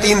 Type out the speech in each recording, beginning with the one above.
3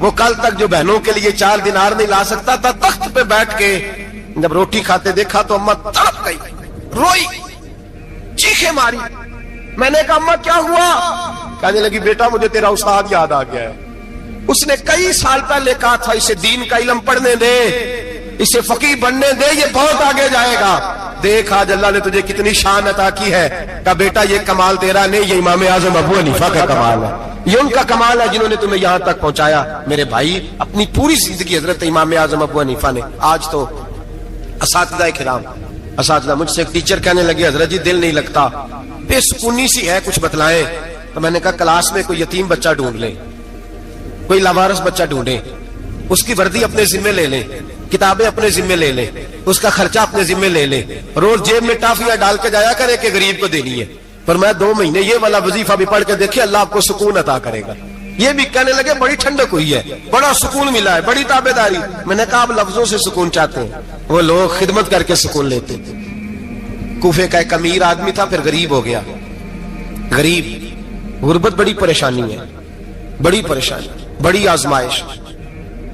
وہ کل تک جو بہنوں کے لیے 4 دینار نہیں لا سکتا تھا، تخت پہ بیٹھ کے جب روٹی کھاتے دیکھا تو اماں تڑپ گئی، روئی، چیخیں ماری۔ میں نے کہا اماں کیا ہوا؟ کہنے لگی بیٹا مجھے تیرا استاد یاد آ گیا ہے، اس نے کئی سال پہلے کہا تھا اسے دین کا علم پڑھنے دے، اسے فقیہ بننے دے، یہ بہت آگے جائے گا۔ دیکھ آج اللہ نے تجھے کتنی شان عطا کی ہے۔ کہا بیٹا یہ کمال تیرا نہیں، یہ امام اعظم ابو حنیفہ کا کمال ہے، یہ ان کا کمال ہے جنہوں نے تمہیں یہاں تک پہنچایا۔ میرے بھائی اپنی پوری زندگی حضرت امام اعظم ابو حنیفہ نے۔ آج تو اساتذہ کرام، اساتذہ مجھ سے ایک ٹیچر کہنے لگے حضرت جی دل نہیں لگتا، بے سکونی سی ہے، کچھ بتلائیں۔ تو میں نے کہا کلاس میں کوئی یتیم بچہ ڈھونڈ لیں، کوئی لاوارث بچہ ڈھونڈیں، اس کی وردی اپنے ذمہ لے لیں، کتابیں اپنے ذمہ لے لیں، اس کا خرچہ اپنے ذمہ لے لیں، روز جیب میں ٹافیاں ڈال کے جایا کرے کہ غریب کو دینی ہے۔ پر میں 2 مہینے یہ والا وظیفہ بھی پڑھ کے دیکھے، اللہ آپ کو سکون عطا کرے گا۔ یہ بھی کہنے لگے بڑی ٹھنڈک ہوئی ہے، بڑا سکون ملا ہے، بڑی تابعداری۔ میں نے کہا آپ لفظوں سے سکون چاہتے ہیں، وہ لوگ خدمت کر کے سکون لیتے تھے۔ کوفے کا ایک امیر آدمی تھا، پھر غریب ہو گیا۔ غریب، غربت بڑی پریشانی ہے، بڑی پریشانی، بڑی آزمائش۔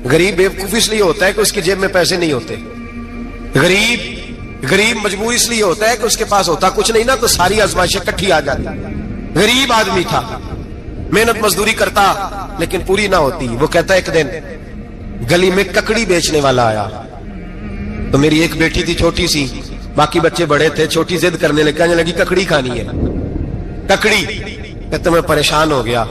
غریب بیوقوف اس لیے ہوتا ہے کہ اس کی جیب میں پیسے نہیں ہوتے، غریب مجبور اس لیے ہوتا ہے کہ اس کے پاس ہوتا کچھ نہیں نا، تو ساری آزمائشیں اکٹھی آ جاتی۔ غریب آدمی تھا، محنت مزدوری کرتا لیکن پوری نہ ہوتی۔ وہ کہتا ہے ایک دن گلی میں ککڑی بیچنے والا آیا، تو میری ایک بیٹی تھی چھوٹی سی، باقی بچے بڑے تھے، چھوٹی ضد کرنے لگی، کہنے لگی ککڑی کھانی ہے، ککڑی۔ کہتے میں پریشان ہو گیا،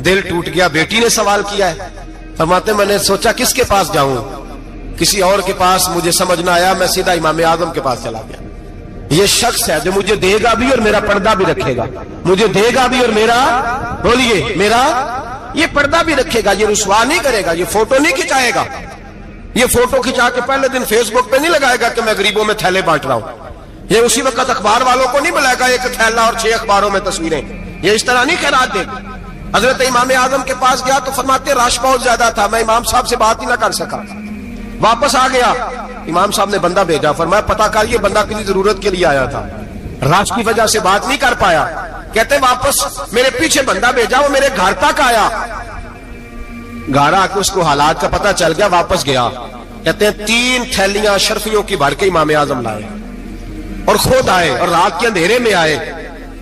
دل ٹوٹ گیا، بیٹی نے سوال کیا ہے۔ فرماتے میں نے سوچا کس کے پاس جاؤں، کسی اور کے پاس مجھے سمجھ نہ آیا، میں سیدھا امام اعظم کے پاس چلا گیا۔ یہ شخص ہے جو مجھے دے گا بھی اور میرا پردہ بھی رکھے گا، مجھے دے گا بھی اور میرا، بولیے، میرا یہ پردہ بھی رکھے گا، یہ رسوا نہیں کرے گا، یہ فوٹو نہیں کھچائے گا، یہ فوٹو کھچا کے پہلے دن فیس بک پہ نہیں لگائے گا کہ میں غریبوں میں تھیلے بانٹ رہا ہوں، یہ اسی وقت اخبار والوں کو نہیں بلائے گا ایک تھیلا اور 6 اخباروں میں تصویریں، یہ اس طرح نہیں خیرات دے گا۔ حضرت امام اعظم کے پاس گیا تو فرماتے رش بہت زیادہ تھا، میں امام صاحب سے بات ہی نہ کر سکا، واپس آ گیا۔ امام صاحب نے بندہ بھیجا، فرمایا پتہ کر یہ بندہ کسی ضرورت کے لیے آیا تھا، رش کی وجہ سے بات نہیں کر پایا۔ کہتے واپس میرے پیچھے بندہ بھیجا، وہ میرے گھر تک آیا، گھر آ کے اس کو حالات کا پتہ چل گیا، واپس گیا۔ کہتے ہیں 3 تھیلیاں اشرفیوں کی بھر کے امام اعظم لائے اور خود آئے اور رات کے اندھیرے میں آئے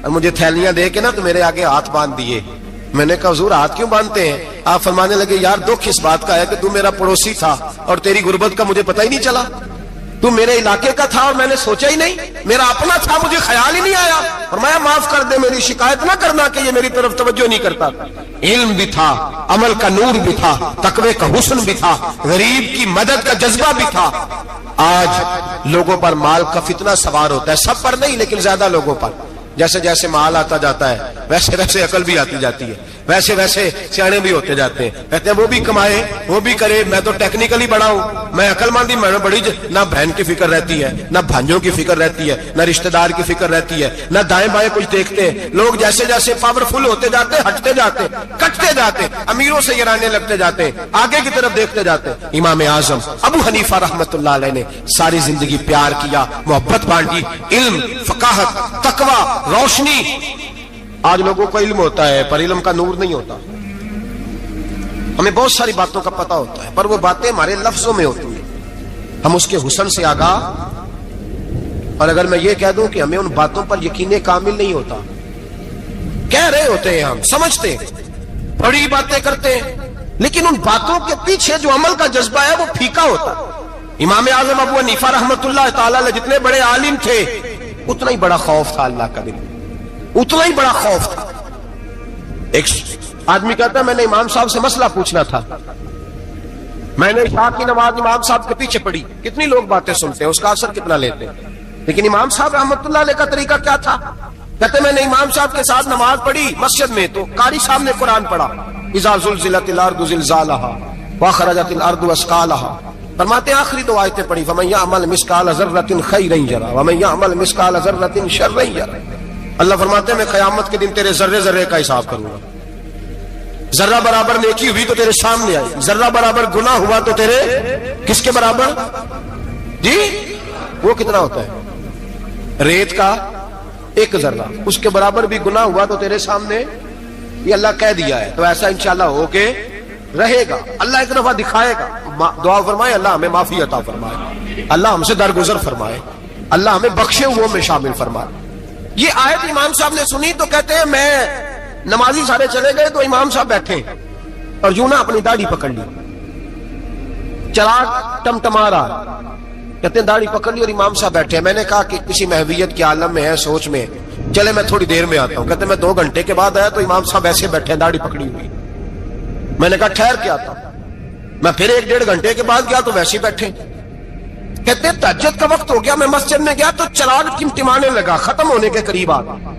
اور مجھے تھیلیاں دے کے نا تو میرے آگے ہاتھ باندھ دیے۔ میں نے کہا حضور ہاتھ کیوں باندھتے ہیں؟ آپ فرمانے لگے یار دکھ اس بات کا ہے کہ تو میرا پڑوسی تھا اور تیری غربت کا مجھے پتہ ہی نہیں چلا، تو میرے علاقے کا تھا اور میں نے سوچا ہی نہیں، میرا اپنا تھا مجھے خیال ہی نہیں آیا۔ فرمایا معاف کر دے، میری شکایت نہ کرنا کہ یہ میری طرف توجہ نہیں کرتا۔ علم بھی تھا، عمل کا نور بھی تھا، تقوی کا حسن بھی تھا، غریب کی مدد کا جذبہ بھی تھا۔ آج لوگوں پر مال کا فتنہ سوار ہوتا ہے، سب پر نہیں لیکن زیادہ لوگوں پر۔ جیسے جیسے مال آتا جاتا ہے ویسے ویسے عقل بھی آتی جاتی ہے، ویسے ویسے سیانے بھی ہوتے جاتے ہیں۔ کہتے ہیں وہ بھی کمائے وہ بھی کرے، میں تو ٹیکنیکلی بڑا ہوں، میں عقل مندی میں بڑی، نہ بہن کی فکر رہتی ہے، نہ بھانجوں کی فکر رہتی ہے، نہ رشتہ دار کی فکر رہتی ہے، نہ دائیں بائیں کچھ دیکھتے ہیں۔ لوگ جیسے جیسے پاورفل ہوتے جاتے ہیں، ہٹتے جاتے ہیں، کٹتے جاتے ہیں، امیروں سے گرانے لگتے جاتے ہیں، آگے کی طرف دیکھتے جاتے ہیں۔ امام اعظم ابو حنیفہ رحمت اللہ علیہ نے ساری زندگی پیار کیا، محبت بانٹی، علم، فقاہت، تقوی، روشنی۔ آج لوگوں کو علم ہوتا ہے پر علم کا نور نہیں ہوتا، ہمیں بہت ساری باتوں کا پتہ ہوتا ہے پر وہ باتیں ہمارے لفظوں میں ہوتی ہیں، ہم اس کے حسن سے آگاہ۔ اور اگر میں یہ کہہ دوں کہ ہمیں ان باتوں پر یقین کامل نہیں ہوتا، کہہ رہے ہوتے ہیں، ہم سمجھتے ہیں، بڑی باتیں کرتے ہیں، لیکن ان باتوں کے پیچھے جو عمل کا جذبہ ہے وہ پھیکا ہوتا ہے۔ امام اعظم ابو حنیفہ رحمت اللہ تعالی علیہ جتنے بڑے عالم تھے اتنا ہی بڑا خوف تھا اللہ کا دل، اتنا ہی بڑا خوف تھا۔ ایک آدمی کہتا ہے میں نے امام صاحب سے مسئلہ پوچھنا تھا، میں نے عشاء کی نماز امام صاحب کے پیچھے پڑھی، کتنی لوگ باتیں سنتے ہیں، اس کا اثر کتنا لیتے ہیں، لیکن امام صاحب رحمت اللہ علیہ کا طریقہ کیا تھا؟ کہتے میں نے امام صاحب کے ساتھ نماز پڑھی مسجد میں تو قاری صاحب نے قرآن پڑھا، اذا زلزلت الارض زلزالها واخرجت الارض اثقالها، فرماتے ہیں آخری 2 آیتیں پڑھی، فمن يعمل مثقال ذرة خيرا يره ومن يعمل مثقال ذرة شرا يره۔ اللہ فرماتے ہیں میں قیامت کے دن تیرے ذرے ذرے کا حساب کروں گا، ذرہ برابر نیکی ہوئی تو تیرے سامنے آئی، ذرہ برابر گناہ ہوا تو تیرے کس کے برابر؟ جی وہ کتنا ہوتا ہے؟ ریت کا 1 ذرہ، اس کے برابر بھی گناہ ہوا تو تیرے سامنے، یہ اللہ کہہ دیا ہے، تو ایسا انشاءاللہ ہو کے رہے گا, اللہ ایک دفعہ دکھائے گا. دعا فرمائے اللہ ہمیں معافی عطا فرمائے, اللہ ہم سے درگزر فرمائے, اللہ ہمیں بخشے ہوئے میں شامل فرمائے. یہ آیت امام صاحب نے سنی تو کہتے ہیں میں نمازی سارے چلے گئے تو امام صاحب بیٹھے اور یوں نہ اپنی داڑھی پکڑ لی, چراغ ٹمٹما رہا, کہتے ہیں داڑھی پکڑ لی اور امام صاحب بیٹھے. میں نے کہا کہ کسی محویت کے عالم میں ہے, سوچ میں, چلے میں تھوڑی دیر میں آتا ہوں. کہتے ہیں میں 2 گھنٹے کے بعد آیا تو امام صاحب ایسے بیٹھے داڑھی پکڑی ہوئی. میں نے کہا ٹھہر کے آتا ہوں. میں پھر 1-1.5 گھنٹے کے بعد گیا تو ویسے بیٹھے. کہتے ہیں تہجد کا وقت ہو گیا, میں مسجد میں گیا تو چراغ ٹمٹمانے لگا, ختم ہونے کے قریب آ گیا.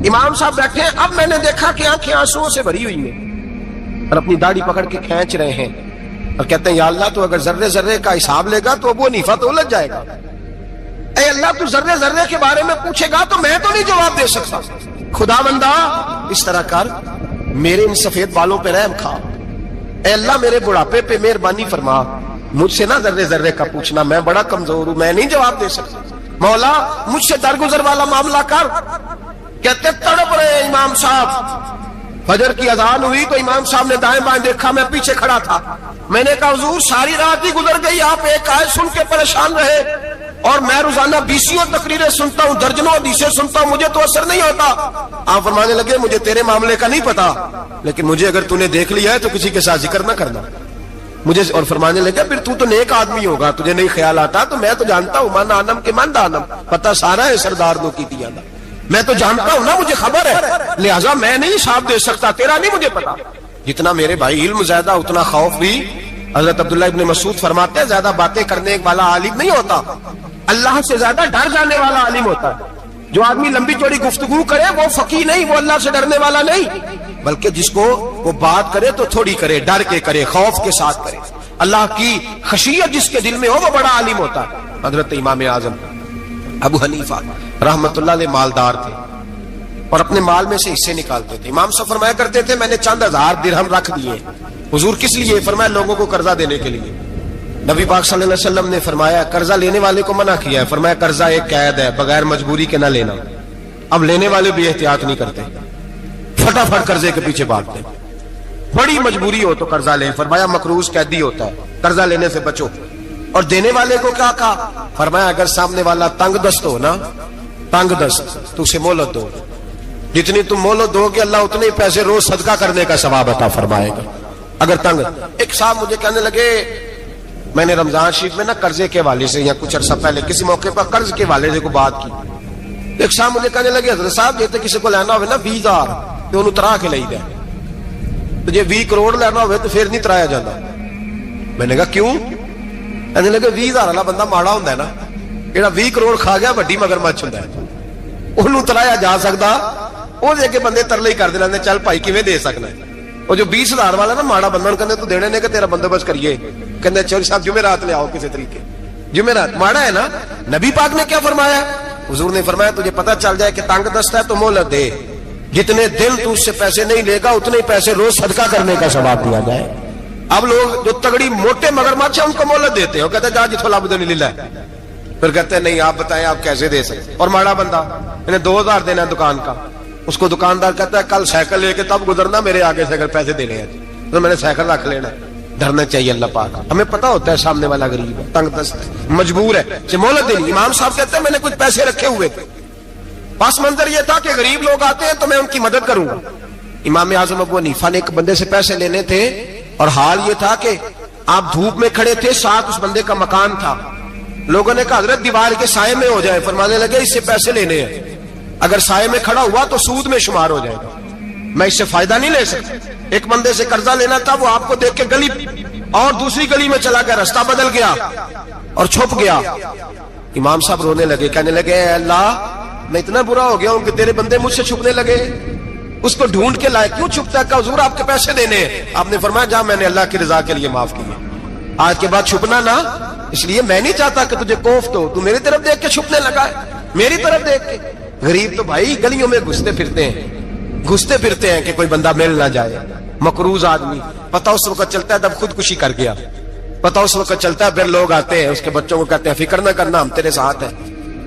امام صاحب بیٹھے, اب میں نے دیکھا کہ آنکھیں آنسوؤں سے بھری ہوئی ہیں اور اپنی داڑھی پکڑ کے کھینچ رہے ہیں اور کہتے ہیں یا اللہ تو اگر ذرے ذرے کا حساب لے گا تو ابو حنیفہ تو الجھ جائے گا. اے اللہ تو ذرے ذرے کے بارے میں پوچھے گا تو میں تو نہیں جواب دے سکتا. خدا بندہ اس طرح کر, میرے ان سفید بالوں پہ رحم کھا. اے اللہ میرے بڑھاپے پہ مہربانی فرما, مجھ سے نہ ذرے ذرے کا پوچھنا, میں بڑا کمزور ہوں, میں نہیں جواب دے سکتا. مولا مجھ سے درگزر والا معاملہ کر. کہتے تڑپ رہے امام صاحب. فجر کی اذان ہوئی تو امام صاحب نے دائیں بائیں دیکھا, میں پیچھے کھڑا تھا. میں نے کہا حضور ساری رات ہی گزر گئی, آپ ایک آیت سن کے پریشان رہے اور میں روزانہ 20 تقریریں سنتا ہوں, درجنوں حدیثیں سنتا ہوں, مجھے تو اثر نہیں ہوتا. آپ فرمانے لگے مجھے تیرے معاملے کا نہیں پتا, لیکن مجھے اگر تو نے دیکھ لیا ہے تو کسی کے ساتھ ذکر نہ کرنا مجھے. اور فرمانے لگے پھر تو نیک آدمی ہوگا, تجھے نہیں خیال آتا. تو میں تو جانتا ہوں من آنم کے من دانم, پتہ سارا ہے سردار نو کی دیا نا, میں تو جانتا ہوں نا, مجھے خبر ہے, لہٰذا میں نہیں حساب دے سکتا, تیرا نہیں مجھے پتا. جتنا میرے بھائی علم زیادہ اتنا خوف بھی. حضرت عبداللہ ابن مسعود فرماتے ہیں زیادہ باتیں کرنے والا عالم نہیں ہوتا, اللہ سے زیادہ ڈر جانے والا عالم ہوتا ہے. جو آدمی لمبی چوڑی گفتگو کرے وہ فقیہ نہیں, وہ اللہ سے ڈرنے والا نہیں, بلکہ جس کو وہ بات کرے تو تھوڑی کرے, ڈر کے کرے, خوف کے ساتھ کرے. اللہ کی خشیت جس کے دل میں ہو وہ بڑا عالم ہوتا ہے. حضرت امام اعظم ابو حنیفہ رحمت اللہ علیہ مالدار تھے اور اپنے مال میں سے حصے نکالتے تھے. امام صاحب فرمایا کرتے تھے میں نے چند 1000 درہم رکھ دیے. حضور کس لیے؟ فرمایا لوگوں کو قرضہ دینے کے لیے. نبی پاک صلی اللہ علیہ وسلم نے فرمایا قرضہ لینے والے کو منع کیا ہے, فرمایا قرضہ ایک قید ہے, بغیر مجبوری کے نہ لینا. اب لینے والے بھی احتیاط نہیں کرتے, فٹافٹ قرضے کے پیچھے بھاگتے. بڑی مجبوری ہو تو قرضہ لیں, فرمایا مقروض قیدی ہوتا ہے, قرضہ لینے سے بچو. اور دینے والے کو کیا کہا؟ فرمایا اگر سامنے والا تنگ دست ہو نا, تنگ دست, تو اسے مہلت دو. جتنی تم مہلت دو گے اللہ اتنے پیسے روز صدقہ کرنے کا ثواب عطا فرمائے گا. اگر تنگ. ایک صاحب مجھے کہنے لگے, میں نے رمضان شریف میں نا قرضے کے حوالے سے یا کچھ عرصہ پہلے کسی موقع پر قرض کے حوالے سے کو بات کی. ایک صاحب مجھے کہنے لگے حضرت صاحب جیسے کسی کو لینا ہوئے نا 20,000 تو انہوں ترا کے لئی دے, تو جی 20 کروڑ لینا ہوئے تو پھر نہیں ترایا جاتا. میں نے کہا کیوں؟ کہنے لگے 20,000 والا بندہ ماڑا ہوتا ہے نا, جہاں 20 کروڑ کھا گیا وڈی مگرمچھ ہوتا ہے, انہوں ترایا جا سکتا, وہ دے کے بندے ترلے ہی کر دے چل بھائی کیویں دے سکنا ہے. وہ جو 20,000 والا نا ماڑا بندہ کہنے تو دینے نے کہ تیرا بندوبست کریے, کہنے چوری صاحب جمعرات لے آؤ کسی طریقے. جمعرات ماڑا ہے نا. نبی پاک نے کیا فرمایا؟ حضور نے فرمایا تجھے پتہ چل جائے کہ تنگ دست ہے تو مہلت دے, جتنے دن تو اس سے پیسے نہیں لے گا اتنے پیسے روز صدقہ کرنے کا ثواب دیا جائے. اب لوگ جو تگڑی موٹے مگرمچھ ہیں ان کو مہلت دیتے ہیں, وہ کہتے ہیں جا جتھو لب دے نہیں لے, پھر کہتے ہیں نہیں آپ بتائیں آپ کیسے دے سکتے. اور ماڑا بندہ انہیں 2,000 دینا ہے دکان کا, اس کو دکاندار کہتا ہے کل سائیکل لے کے تب گزرنا, میرے آگے سے اگر پیسے دینے ہیں تو میں نے سائیکل رکھ لینا. ڈرنا چاہیے اللہ پاک, ہمیں پتا ہوتا ہے سامنے والا غریب ہے, تنگ دست ہے, مجبور ہے, مہلت دینی. امام صاحب کہتے ہیں میں نے کچھ پیسے رکھے ہوئے تھے, پس منظر یہ تھا کہ غریب لوگ آتے ہیں تو میں ان کی مدد کروں گا. امام اعظم ابو حنیفہ نے ایک بندے سے پیسے لینے تھے اور حال یہ تھا کہ آپ دھوپ میں کھڑے تھے, ساتھ اس بندے کا مکان تھا. لوگوں نے کہا حضرت دیوار کے سائے میں ہو جائے. فرمانے لگے اس سے پیسے لینے ہیں, اگر سائے میں کھڑا ہوا تو سود میں شمار ہو جائے گا, میں اس سے فائدہ نہیں لے سکتا. ایک بندے سے قرضہ لینا تھا, وہ آپ کو دیکھ کے گلی اور دوسری گلی میں چلا گیا, رستہ بدل گیا اور چھپ گیا. امام صاحب رونے لگے, کہنے لگے اے اللہ میں اتنا برا ہو گیا ہوں کہ تیرے بندے مجھ سے چھپنے لگے, اس کو ڈھونڈ کے لائے, کیوں چھپتا ہے؟ کہ حضور آپ کے پیسے دینے ہیں. آپ نے فرمایا جا میں نے اللہ کی رضا کے لیے معاف کیا, آج کے بعد چھپنا نہ, اس لیے میں نہیں چاہتا کہ تجھے کوفت ہو, تو میری طرف دیکھ کے چھپنے لگا ہے, میری طرف دیکھ کے. غریب تو بھائی گلیوں میں گھستے پھرتے ہیں کہ کوئی بندہ مل نہ جائے. مقروض آدمی پتہ اس وقت چلتا ہے جب خودکشی کر گیا, پتہ اس وقت چلتا ہے, پھر لوگ آتے ہیں اس کے بچوں کو کہتے ہیں فکر نہ کرنا ہم تیرے ساتھ ہیں,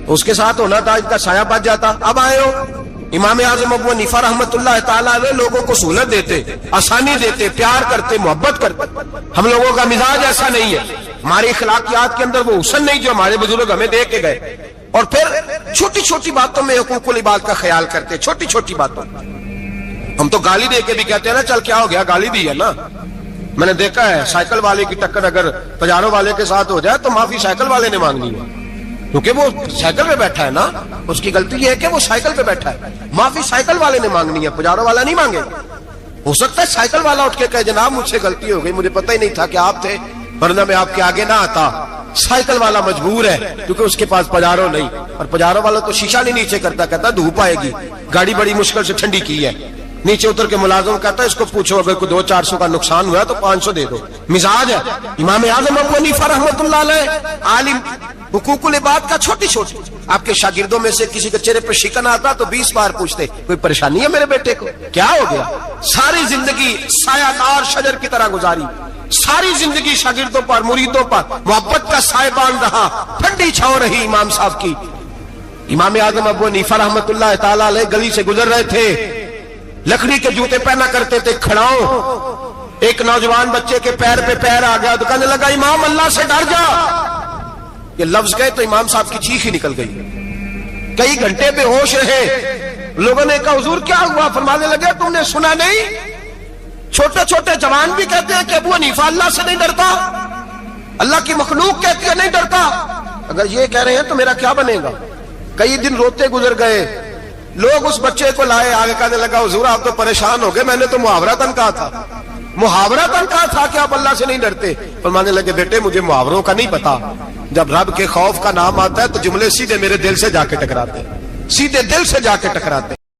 اس کے ساتھ ہونا تھا, ان کا سایہ بچ جاتا. اب آئے ہو امام اعظم ابو حنیفہ رحمۃ اللہ تعالیٰ علیہ لوگوں کو سہولت دیتے, آسانی دیتے, پیار کرتے, محبت کرتے. ہم لوگوں کا مزاج ایسا نہیں ہے, ہماری اخلاقیات کے اندر وہ حسن نہیں جو ہمارے بزرگ ہمیں دے کے گئے. اور پھر چھوٹی چھوٹی باتوں میں حقوق العباد کا خیال کرتے, چھوٹی چھوٹی باتوں. ہم تو گالی دے کے بھی کہتے ہیں نا چل کیا ہو گیا, گالی دی ہے نا. میں نے دیکھا ہے سائیکل والے کی ٹکر اگر پجارو والے کے ساتھ ہو جائے تو معافی سائیکل والے نے مانگنی ہے, کیونکہ وہ سائیکل پہ بیٹھا ہے نا, اس کی غلطی یہ ہے کہ وہ سائیکل پہ بیٹھا ہے. معافی سائیکل والے نے مانگنی ہے, پجارو والا نہیں مانگے. ہو سکتا ہے سائیکل والا اٹھ کے کہے جناب مجھ سے غلطی ہو گئی, مجھے پتہ ہی نہیں تھا کہ آپ تھے, ورنہ میں آپ کے آگے نہ آتا. سائیکل والا مجبور ہے کیونکہ اس کے پاس پجارو نہیں, اور پجارو والا تو شیشہ نہیں نیچے کرتا, کہتا دھوپ آئے گی, گاڑی بڑی مشکل سے ٹھنڈی کی ہے. نیچے اتر کے ملازم کہتا ہے اس کو پوچھو اگر کوئی 200-400 کا نقصان ہوا تو 500 دے دو. مزاج ہے امام اعظم ابو حنیفہ رحمۃ اللہ علیہ, عالم, حقوق العباد کا چھوٹی چھوٹی. آپ کے شاگردوں میں سے کسی کے چہرے پہ شکن آتا تو 20 بار پوچھتے کوئی پریشانی ہے میرے بیٹے کو, کیا ہو گیا. ساری زندگی سایہ دار شجر کی طرح گزاری, ساری زندگی شاگردوں پر, مریدوں پر محبت کا سائبان رہا, ٹھنڈی چھاؤں رہی امام صاحب کی. امام اعظم ابو حنیفہ رحمۃ اللہ تعالیٰ علیہ گلی سے گزر رہے تھے, لکڑی کے جوتے پہنا کرتے تھے, کھڑاؤں. ایک نوجوان بچے کے پیر پہ پیر آ گیا تو کہنے لگا امام اللہ سے ڈر جا. یہ لفظ گئے تو امام صاحب کی چیخ ہی نکل گئی. کئی گھنٹے بے ہوش رہے. لوگوں نے کہا حضور کیا ہوا؟ فرمانے لگے تم نے سنا نہیں, چھوٹے چھوٹے جوان بھی کہتے ہیں کہ ابو حنیفہ اللہ سے نہیں ڈرتا, اللہ کی مخلوق کہتی ہے نہیں ڈرتا. اگر یہ کہہ رہے ہیں تو میرا کیا بنے گا. کئی دن روتے گزر گئے. لوگ اس بچے کو لائے, آگے کہنے لگا حضور آپ تو پریشان ہو گئے, میں نے تو محاورتاً کہا تھا کہ آپ اللہ سے نہیں ڈرتے. فرمانے لگے بیٹے مجھے محاوروں کا نہیں پتا, جب رب کے خوف کا نام آتا ہے تو جملے سیدھے میرے دل سے جا کے ٹکراتے, سیدھے دل سے جا کے ٹکراتے.